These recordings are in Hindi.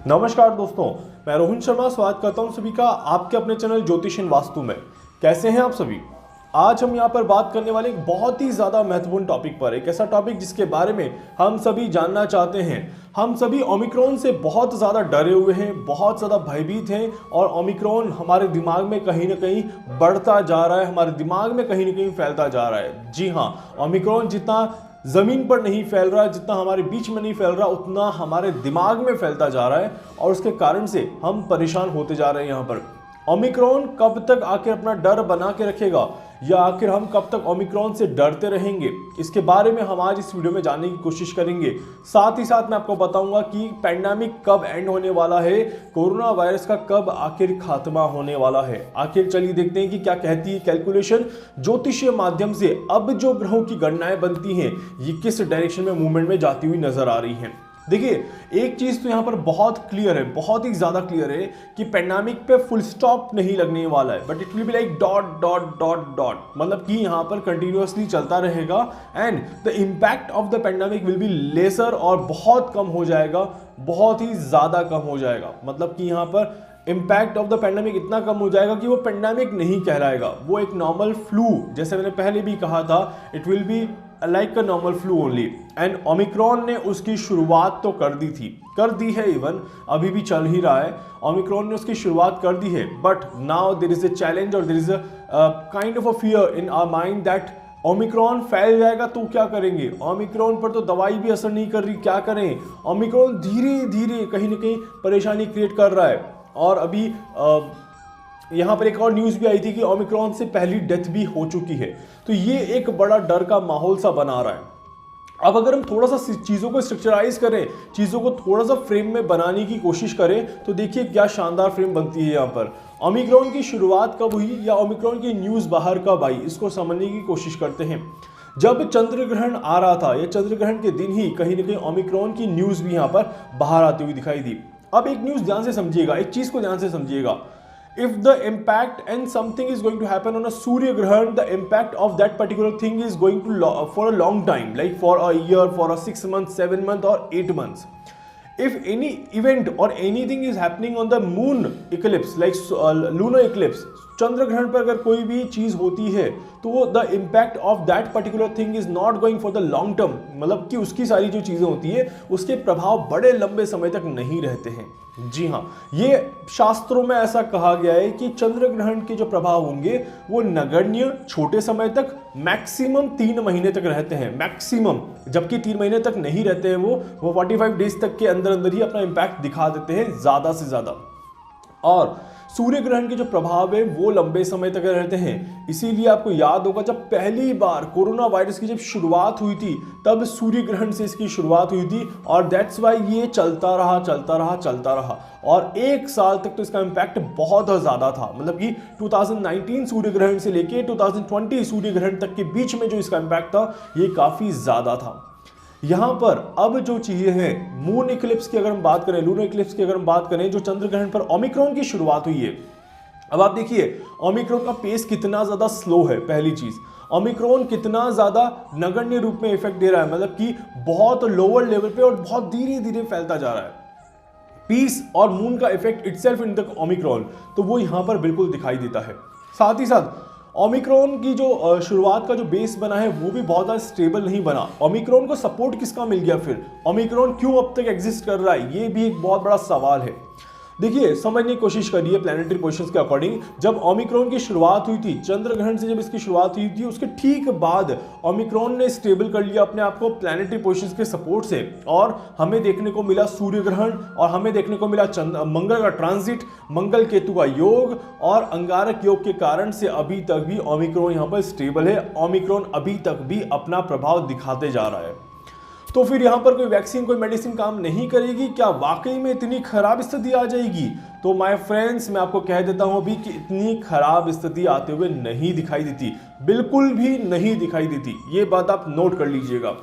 नमस्कार दोस्तों, मैं रोहन शर्मा स्वागत करता हूं सभी का आपके अपने चैनल ज्योतिष एंड वास्तु में। कैसे हैं आप सभी। आज हम यहां पर बात करने वाले एक बहुत ही ज़्यादा महत्वपूर्ण टॉपिक पर, एक ऐसा टॉपिक जिसके बारे में हम सभी जानना चाहते हैं। हम सभी ओमिक्रॉन से बहुत ज़्यादा डरे हुए हैं, बहुत ज़्यादा भयभीत हैं और ओमिक्रॉन हमारे दिमाग में कहीं ना कहीं बढ़ता जा रहा है, हमारे दिमाग में कहीं ना कहीं फैलता जा रहा है। जी हाँ, ओमिक्रॉन जितना ज़मीन पर नहीं फैल रहा है, जितना हमारे बीच में नहीं फैल रहा, उतना हमारे दिमाग में फैलता जा रहा है और उसके कारण से हम परेशान होते जा रहे हैं। यहाँ पर ओमिक्रॉन कब तक आखिर अपना डर बना के रखेगा या आखिर हम कब तक ओमिक्रॉन से डरते रहेंगे, इसके बारे में हम आज इस वीडियो में जानने की कोशिश करेंगे। साथ ही साथ मैं आपको बताऊंगा कि पैंडेमिक कब एंड होने वाला है, कोरोना वायरस का कब आखिर खात्मा होने वाला है। आखिर चलिए देखते हैं कि क्या कहती है कैलकुलेशन ज्योतिषीय माध्यम से। अब जो ग्रहों की गणनाएं बनती हैं ये किस डायरेक्शन में मूवमेंट में जाती हुई नजर आ रही हैं। देखिए, एक चीज तो यहां पर बहुत क्लियर है, बहुत ही ज्यादा क्लियर है कि पैंडेमिक पे फुल स्टॉप नहीं लगने वाला है, but it will be like dot dot dot dot, मतलब कि यहां पर कंटिन्यूअसली चलता रहेगा and the impact of the pandemic will be lesser और बहुत कम हो जाएगा, बहुत ही ज्यादा कम हो जाएगा। मतलब कि यहां पर इम्पैक्ट ऑफ द पैंडेमिक इतना कम हो जाएगा कि वो पैंडेमिक नहीं कहलाएगा, वो एक नॉर्मल फ्लू, जैसे मैंने पहले भी कहा था, it will be like a normal flu only. And Omicron ने उसकी शुरुआत तो कर दी है, इवन अभी भी चल ही रहा है। ओमिक्रॉन ने उसकी शुरुआत कर दी है, but now there is a challenge और there is a kind of a fear in our mind that omicron फैल जाएगा तो क्या करेंगे। ओमिक्रॉन पर तो दवाई भी असर नहीं कर रही, क्या करें। ओमिक्रॉन धीरे धीरे कहीं ना कहीं परेशानी क्रिएट कर रहा है। और अभी यहाँ पर एक और न्यूज़ भी आई थी कि ओमिक्रॉन से पहली डेथ भी हो चुकी है। तो ये एक बड़ा डर का माहौल सा बना रहा है। अब अगर हम थोड़ा सा चीज़ों को स्ट्रक्चराइज करें, चीज़ों को थोड़ा सा फ्रेम में बनाने की कोशिश करें, तो देखिए क्या शानदार फ्रेम बनती है यहाँ पर। ओमिक्रॉन की शुरुआत कब हुई या ओमिक्रॉन की न्यूज़ बाहर कब आई, इसको समझने की कोशिश करते हैं। जब चंद्र ग्रहण आ रहा था या चंद्र ग्रहण के दिन ही कहीं ना कहीं ओमिक्रॉन की न्यूज़ भी यहाँ पर बाहर आती हुई दिखाई दी। अब एक न्यूज़ ध्यान से समझिएगा, एक चीज़ को ध्यान से समझिएगा। If the impact and something is going to happen on a Surya Grahan, the impact of that particular thing is going to for a long time, like for a year, for a 6 months, 7 months, or 8 months. If any event or anything is happening on the moon eclipse, like lunar eclipse, चंद्र ग्रहण पर अगर कोई भी चीज होती है तो the impact of that particular thing is not going for the long term, मतलब कि उसकी सारी जो चीजें होती है उसके प्रभाव बड़े लंबे समय तक नहीं रहते हैं। जी हाँ, ये शास्त्रों में ऐसा कहा गया है कि चंद्र ग्रहण के जो प्रभाव होंगे वो नगण्य छोटे समय तक, मैक्सिमम 3 महीने तक रहते हैं, मैक्सिमम, जबकि 3 महीने तक नहीं रहते हैं, वो 45 डेज तक के अंदर अंदर ही अपना इम्पैक्ट दिखा देते हैं ज्यादा से ज्यादा। और सूर्य ग्रहण के जो प्रभाव है वो लंबे समय तक रहते हैं। इसीलिए आपको याद होगा जब पहली बार कोरोना वायरस की जब शुरुआत हुई थी तब सूर्य ग्रहण से इसकी शुरुआत हुई थी और दैट्स वाई ये चलता रहा और 1 साल तक तो इसका इम्पैक्ट बहुत ज्यादा था। मतलब कि 2019 सूर्य ग्रहण से लेके 2020 सूर्य ग्रहण तक के बीच में जो इसका इम्पैक्ट था ये काफी ज्यादा था। यहां पर अब जो चीजें हैं, मून इक्लिप्स की अगर हम बात करें, लूनर इक्लिप्स की अगर हम बात करें, जो चंद्र ग्रहण पर ओमिक्रॉन की शुरुआत हुई है। अब आप देखिए ओमिक्रॉन का पेस कितना ज्यादा स्लो है। पहली चीज, ओमिक्रॉन कितना ज्यादा नगण्य रूप में इफेक्ट दे रहा है, मतलब कि बहुत लोअर लेवल पे और बहुत धीरे धीरे फैलता जा रहा है। पीस और मून का effect itself in the Omicron, तो वो यहां पर बिल्कुल दिखाई देता है। साथ ही साथ ओमिक्रॉन की जो शुरुआत का जो बेस बना है वो भी बहुत ज़्यादा स्टेबल नहीं बना। ओमिक्रॉन को सपोर्ट किसका मिल गया, फिर ओमिक्रॉन क्यों अब तक एग्जिस्ट कर रहा है, ये भी एक बहुत बड़ा सवाल है। देखिए, समझने की कोशिश करिए प्लैनेटरी पोजीशंस के अकॉर्डिंग। जब ओमिक्रॉन की शुरुआत हुई थी, चंद्र ग्रहण से जब इसकी शुरुआत हुई थी, उसके ठीक बाद ओमिक्रॉन ने स्टेबल कर लिया अपने आप को प्लैनेटरी पोजीशंस के सपोर्ट से और हमें देखने को मिला सूर्य ग्रहण और हमें देखने को मिला मंगल का ट्रांजिट, मंगल केतु का योग और अंगारक योग के कारण से अभी तक भी ओमिक्रॉन यहाँ पर स्टेबल है। ओमिक्रॉन अभी तक भी अपना प्रभाव दिखाते जा रहा है। तो फिर यहाँ पर कोई वैक्सीन, कोई मेडिसिन काम नहीं करेगी क्या, वाकई में इतनी खराब स्थिति आ जाएगी? तो माय फ्रेंड्स, मैं आपको कह देता हूँ अभी कि इतनी खराब स्थिति आते हुए नहीं दिखाई देती, बिल्कुल भी नहीं दिखाई देती। ये बात आप नोट कर लीजिएगा।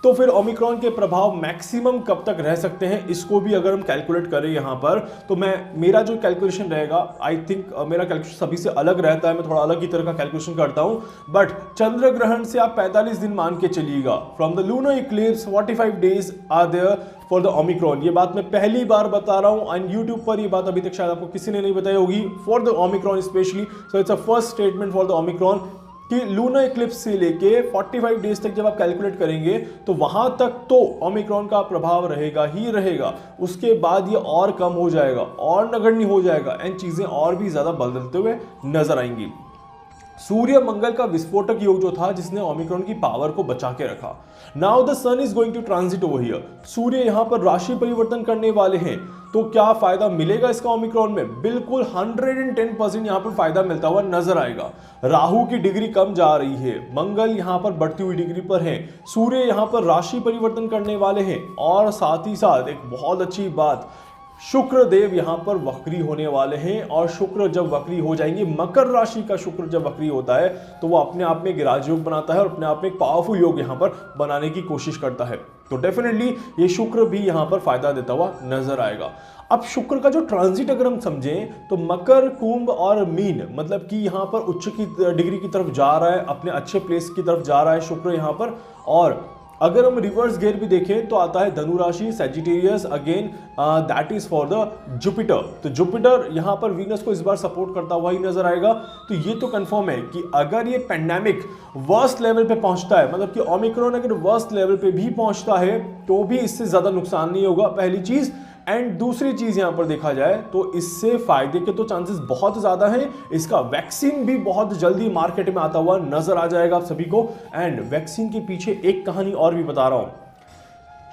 तो फिर ओमिक्रॉन के प्रभाव मैक्सिमम कब तक रह सकते हैं, इसको भी अगर हम कैलकुलेट करें यहाँ पर, तो मेरा जो कैलकुलेशन रहेगा, आई थिंक मेरा कैलकुलेशन सभी से अलग रहता है, मैं थोड़ा अलग ही तरह का कैलकुलेशन करता हूँ, बट चंद्र ग्रहण से आप 45 दिन मान के चलिएगा। From the lunar eclipse 45 days are there for the omicron. ये बात मैं पहली बार बता रहा हूँ एंड यूट्यूब पर ये बात अभी तक शायद आपको किसी ने नहीं बताई होगी, for the Omicron specially. So it's a first statement for the Omicron कि लूनर इक्लिप्स से लेके 45 डेज तक जब आप कैलकुलेट करेंगे तो वहां तक तो ओमिक्रॉन का प्रभाव रहेगा ही रहेगा। उसके बाद ये और कम हो जाएगा और नगण्य हो जाएगा एंड चीजें और भी ज्यादा बदलते हुए नजर आएंगी। सूर्य मंगल का विस्फोटक योग जो था जिसने ओमिक्रॉन की पावर को बचा के रखा। Now the sun is going to transit over here. सूर्य यहां पर राशि परिवर्तन करने वाले हैं, तो क्या फायदा मिलेगा इसका ओमिक्रॉन में? बिल्कुल 110% यहां पर फायदा मिलता हुआ नजर आएगा। राहु की डिग्री कम जा रही है, मंगल यहां पर बढ़ती हुई डिग्री पर है, सूर्य यहां पर राशि परिवर्तन करने वाले हैं और साथ ही साथ एक बहुत अच्छी बात, शुक्र देव यहां पर वक्री होने वाले हैं। और शुक्र जब वक्री हो जाएंगे, मकर राशि का शुक्र जब वक्री होता है तो वो अपने आप में एक राजयोग बनाता है और अपने आप में एक पावरफुल योग यहां पर बनाने की कोशिश करता है। तो डेफिनेटली ये शुक्र भी यहां पर फायदा देता हुआ नजर आएगा। अब शुक्र का जो ट्रांजिट अगर हम समझें तो मकर, कुंभ और मीन, मतलब कि यहां पर उच्च की डिग्री की तरफ जा रहा है, अपने अच्छे प्लेस की तरफ जा रहा है शुक्र यहां पर। और अगर हम रिवर्स गेयर भी देखें तो आता है धनु राशि, Sagittarius, again that is for the Jupiter. तो जुपिटर यहां पर वीनस को इस बार सपोर्ट करता हुआ ही नजर आएगा। तो ये तो कंफर्म है कि अगर ये पेंडेमिक वर्स्ट लेवल पे पहुंचता है, मतलब कि ओमिक्रॉन अगर वर्स्ट लेवल पे भी पहुंचता है तो भी इससे ज्यादा नुकसान नहीं होगा, पहली चीज। एंड दूसरी चीज यहां पर देखा जाए तो इससे फायदे के तो चांसेस बहुत ज्यादा हैं। इसका वैक्सीन भी बहुत जल्दी मार्केट में आता हुआ नजर आ जाएगा आप सभी को। एंड वैक्सीन के पीछे एक कहानी और भी बता रहा हूं।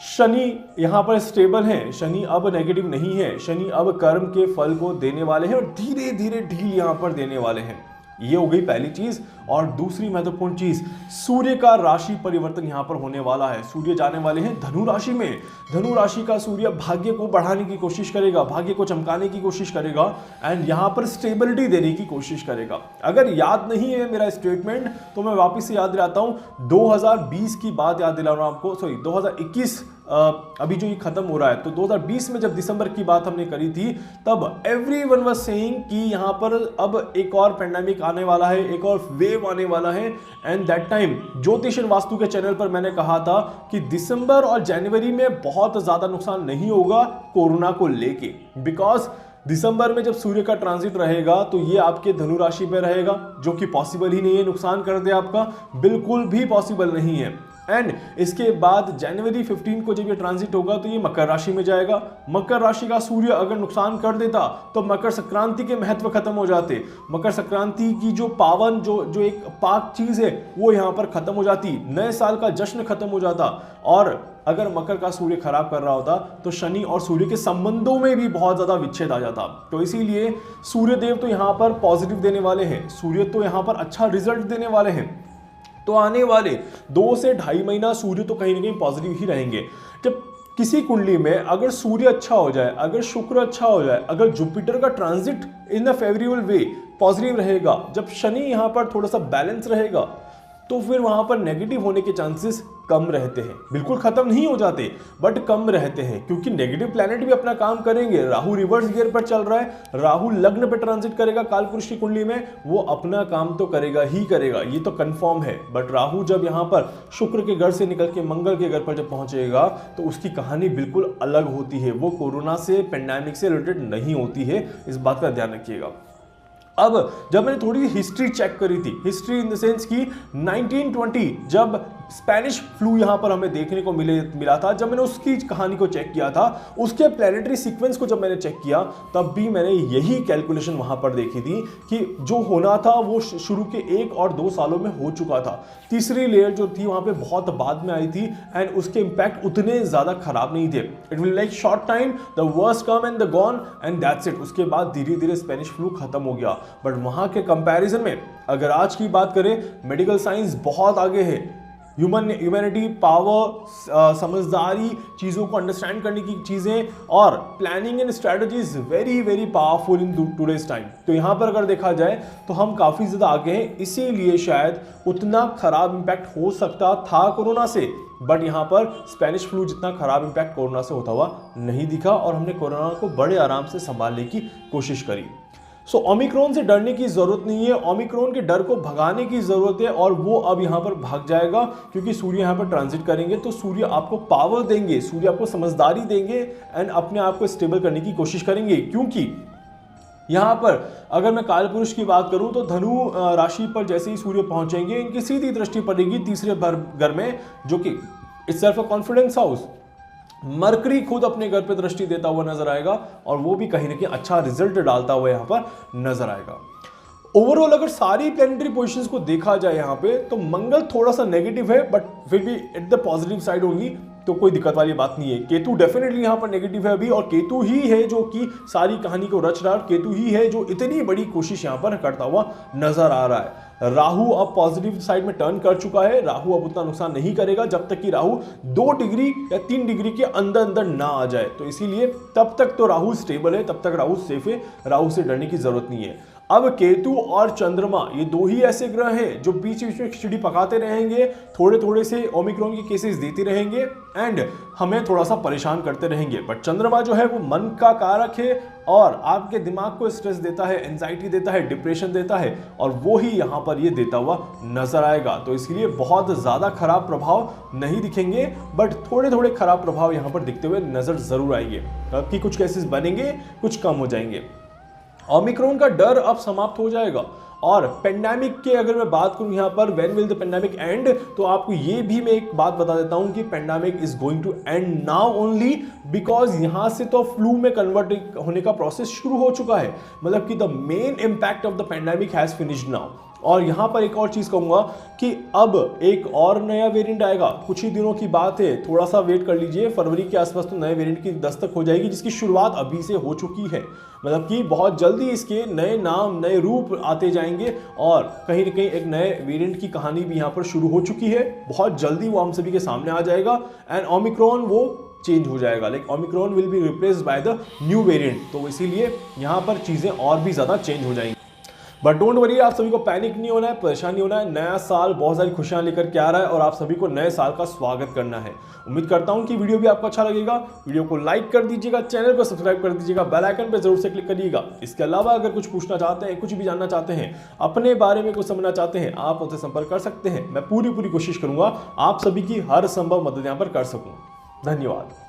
शनि यहां पर स्टेबल है, शनि अब नेगेटिव नहीं है, शनि अब कर्म के फल को देने वाले हैं और धीरे धीरे ढील यहां पर देने वाले हैं। ये हो गई पहली चीज। और दूसरी महत्वपूर्ण चीज, सूर्य का राशि परिवर्तन यहां पर होने वाला है। सूर्य जाने वाले हैं धनु राशि में। धनु राशि का सूर्य भाग्य को बढ़ाने की कोशिश करेगा, भाग्य को चमकाने की कोशिश करेगा एंड यहां पर स्टेबिलिटी देने की कोशिश करेगा। अगर याद नहीं है मेरा स्टेटमेंट तो मैं वापस से याद दिलाता हूं। 2020 की बात याद दिला रहा हूं आपको, सॉरी 2021 अभी जो ये खत्म हो रहा है, तो 2020 में जब दिसंबर की बात हमने करी थी तब एवरीवन वाज सेइंग कि यहां पर अब एक और पेंडेमिक आने वाला है, एक और वेव आने वाला है। एंड दैट टाइम ज्योतिषन वास्तु के चैनल पर मैंने कहा था कि दिसंबर और जनवरी में बहुत ज्यादा नुकसान नहीं होगा कोरोना को लेके, बिकॉज दिसंबर में जब सूर्य का ट्रांजिट रहेगा तो ये आपके धनु राशि पे रहेगा, जो कि पॉसिबल ही नहीं है नुकसान कर दे आपका, बिल्कुल भी पॉसिबल नहीं है। एंड इसके बाद जनवरी 15 को जब ये ट्रांजिट होगा तो ये मकर राशि में जाएगा। मकर राशि का सूर्य अगर नुकसान कर देता तो मकर संक्रांति के महत्व खत्म हो जाते, मकर संक्रांति की जो पावन जो एक पाक चीज है वो यहाँ पर खत्म हो जाती, नए साल का जश्न खत्म हो जाता। और अगर मकर का सूर्य खराब कर रहा होता तो शनि और सूर्य के संबंधों में भी बहुत ज्यादा विच्छेद आ जाता। तो इसीलिए सूर्य देव तो यहाँ पर पॉजिटिव देने वाले हैं, सूर्य तो यहाँ पर अच्छा रिजल्ट देने वाले हैं। तो आने वाले 2 से 2.5 महीना सूर्य तो कहीं ना कहीं पॉजिटिव ही रहेंगे। जब किसी कुंडली में अगर सूर्य अच्छा हो जाए, अगर शुक्र अच्छा हो जाए, अगर जुपिटर का transit in the favourable way positive रहेगा, जब शनि यहां पर थोड़ा सा बैलेंस रहेगा, तो फिर वहां पर नेगेटिव होने के चांसेस कम रहते हैं। बिल्कुल खत्म नहीं हो जाते बट कम रहते हैं, क्योंकि नेगेटिव प्लैनेट भी अपना काम करेंगे। राहु रिवर्स गियर पर चल रहा है, राहु लग्न पे ट्रांजिट करेगा कालपुरुष की कुंडली में, वो अपना काम तो करेगा ही करेगा, ये तो कंफर्म है। बट राहु जब यहाँ पर शुक्र के घर से निकल के मंगल के घर पर जब पहुंचेगा तो उसकी कहानी बिल्कुल अलग होती है, वो कोरोना से, पेंडेमिक से रिलेटेड नहीं होती है, इस बात का ध्यान रखिएगा। अब जब मैंने थोड़ी हिस्ट्री चेक करी थी, हिस्ट्री इन द सेंस की 1920 जब स्पेनिश फ्लू यहां पर हमें देखने को मिला था, जब मैंने उसकी कहानी को चेक किया था, उसके प्लैनेटरी सीक्वेंस को जब मैंने चेक किया तब भी मैंने यही कैलकुलेशन वहां पर देखी थी कि जो होना था वो शुरू के 1 और 2 सालों में हो चुका था। तीसरी लेयर जो थी वहां पे बहुत बाद में आई थी एंड उसके इंपैक्ट उतने ज्यादा खराब नहीं थे। It will like short time, the worst come and the gone and that's it. उसके बाद धीरे धीरे स्पेनिश फ्लू खत्म हो गया। बट वहां के कंपैरिजन में अगर आज की बात करें, मेडिकल साइंस बहुत आगे है। ह्यूमैनिटी, पावर, समझदारी, चीज़ों को अंडरस्टैंड करने की चीज़ें और planning and strategy is very very powerful in today's time. तो यहाँ पर अगर देखा जाए तो हम काफ़ी ज़्यादा आगे हैं, इसीलिए शायद उतना खराब इम्पैक्ट हो सकता था कोरोना से, बट यहाँ पर स्पेनिश फ्लू जितना खराब इम्पैक्ट कोरोना से होता हुआ नहीं दिखा और हमने कोरोना को बड़े आराम से संभालने की कोशिश करी। सो ओमिक्रॉन से डरने की जरूरत नहीं है, ओमिक्रॉन के डर को भगाने की जरूरत है और वो अब यहाँ पर भाग जाएगा क्योंकि सूर्य यहाँ पर ट्रांजिट करेंगे तो सूर्य आपको पावर देंगे, सूर्य आपको समझदारी देंगे एंड अपने आप को स्टेबल करने की कोशिश करेंगे। क्योंकि यहाँ पर अगर मैं कालपुरुष की बात करूं तो धनु राशि पर जैसे ही सूर्य पहुंचेंगे इनकी सीधी दृष्टि पड़ेगी तीसरे घर में, जो कि itself a confidence house. Mercury खुद अपने घर पे दृष्टि देता हुआ नजर आएगा और वो भी कहीं ना कहीं अच्छा रिजल्ट डालता हुआ यहाँ पर नजर आएगा। ओवरऑल अगर सारी प्लैनेटरी पोजीशंस को देखा जाए यहाँ पे तो मंगल थोड़ा सा नेगेटिव है बट फिर भी at the positive side only, तो कोई दिक्कत वाली बात नहीं है। केतु डेफिनेटली यहाँ पर नेगेटिव है अभी और केतु ही है जो कि सारी कहानी को रच रहा है, केतु ही है जो इतनी बड़ी कोशिश यहाँ पर करता हुआ नजर आ रहा है। राहु अब पॉजिटिव साइड में टर्न कर चुका है, राहु अब उतना नुकसान नहीं करेगा जब तक कि राहु 2 डिग्री या 3 डिग्री के अंदर अंदर ना आ जाए, तो इसीलिए तब तक तो राहु स्टेबल है, तब तक राहु सेफ है, राहु से डरने की जरूरत नहीं है। अब केतु और चंद्रमा ये 2 ही ऐसे ग्रह हैं जो बीच बीच में खिचड़ी पकाते रहेंगे, थोड़े थोड़े से ओमिक्रॉन के केसेस देते रहेंगे एंड हमें थोड़ा सा परेशान करते रहेंगे। बट चंद्रमा जो है वो मन का कारक है और आपके दिमाग को स्ट्रेस देता है, एंजाइटी देता है, डिप्रेशन देता है और वो ही यहाँ पर ये देता हुआ नजर आएगा। तो इसलिए बहुत ज़्यादा खराब प्रभाव नहीं दिखेंगे बट थोड़े थोड़े खराब प्रभाव यहाँ पर दिखते हुए नजर जरूर आएंगे। कि कुछ केसेस बनेंगे, कुछ कम हो जाएंगे। ओमिक्रॉन का डर अब समाप्त हो जाएगा और पेंडेमिक के अगर मैं बात करूं यहाँ पर when will the pandemic and, तो आपको ये भी मैं एक बात बता देता हूं कि pandemic is going to end now only because यहां से तो फ्लू में कन्वर्ट होने का प्रोसेस शुरू हो चुका है, मतलब कि the main impact of the pandemic has finished now. और यहाँ पर एक और चीज़ कहूँगा कि अब एक और नया वेरिएंट आएगा, कुछ ही दिनों की बात है, थोड़ा सा वेट कर लीजिए, फरवरी के आसपास तो नए वेरिएंट की दस्तक हो जाएगी जिसकी शुरुआत अभी से हो चुकी है। मतलब कि बहुत जल्दी इसके नए नाम, नए रूप आते जाएंगे और कहीं ना कहीं एक नए वेरिएंट की कहानी भी यहाँ पर शुरू हो चुकी है। बहुत जल्दी वो हम सभी के सामने आ जाएगा एंड ओमिक्रॉन वो चेंज हो जाएगा, like Omicron will be replaced by the new variant. तो इसीलिए यहाँ पर चीज़ें और भी ज़्यादा चेंज हो जाएंगी। बट डोंट वरी, आप सभी को पैनिक नहीं होना है, परेशान नहीं होना है। नया साल बहुत सारी खुशियां लेकर के आ रहा है और आप सभी को नए साल का स्वागत करना है। उम्मीद करता हूं कि वीडियो भी आपको अच्छा लगेगा। वीडियो को लाइक कर दीजिएगा, चैनल को सब्सक्राइब कर दीजिएगा, बेल आइकन पर जरूर से क्लिक करिएगा। इसके अलावा अगर कुछ पूछना चाहते हैं, कुछ भी जानना चाहते हैं, अपने बारे में कुछ समझना चाहते हैं, आप उनसे संपर्क कर सकते हैं। मैं पूरी कोशिश करूंगा आप सभी की हर संभव मदद यहाँ पर कर सकूँ। धन्यवाद।